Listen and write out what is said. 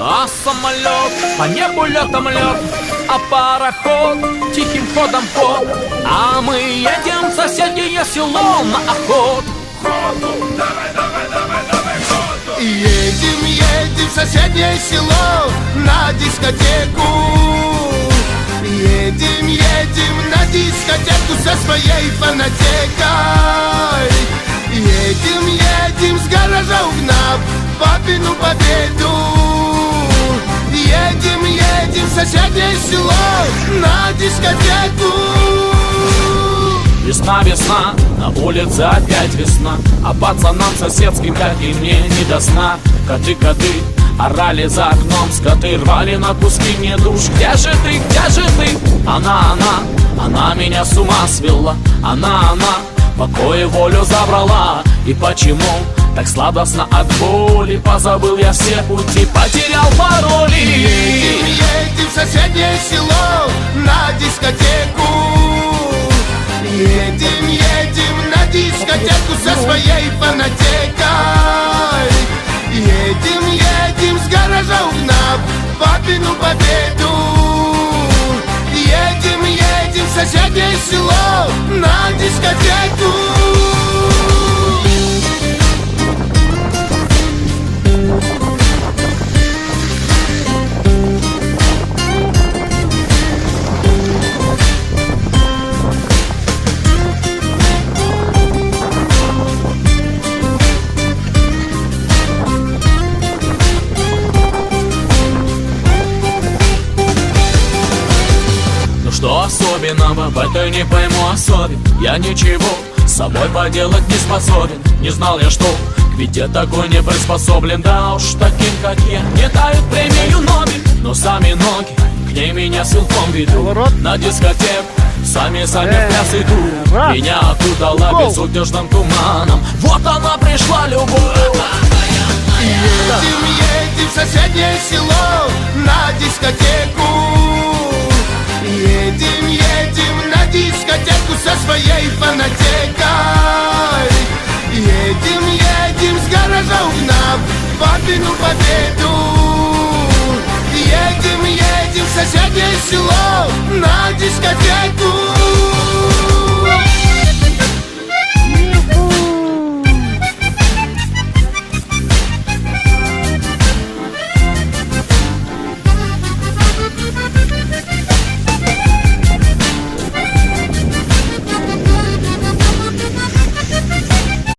А самолет по небу летом лед, а пароход тихим ходом ход. А мы едем в соседнее село на охоту. Едем, едем в соседнее село на дискотеку. Едем, едем на дискотеку со своей фанатекой. Едем, едем с гаража угнав папину победу. Едем, едем в соседнее село на дискотеку. Весна, весна, на улице опять весна, а пацанам соседским, как и мне, не до сна. Коты, коты, орали за окном, скоты рвали на куски мне душ. Где же ты, где же ты? Она меня с ума свела. Она, покой и волю забрала. И почему так сладостно от боли? Позабыл я все пути, потерял пароли. Едем, едем в соседнее село на дискотеку. Едем, едем на дискотеку со своей фанатекой. Едем, едем с гаража угнав папину победу. Едем, едем в соседнее село на дискотеку. Что особенного в этой не пойму особе? Я ничего с собой поделать не способен. Не знал я, что к беде такой не приспособлен. Да уж таким, как я, не дают премию Нобель. Но сами ноги к ней меня силком ведут. На дискотеку сами в пляс идут. Меня окутала безудержным туманом. Вот она пришла, любовь. Едем, едем в соседнее село на дискотеку. Едем, едем на дискотеку со своей фанатекой. Едем, едем с гаража угнав папину победу. Едем, едем в соседнее село на дискотеку.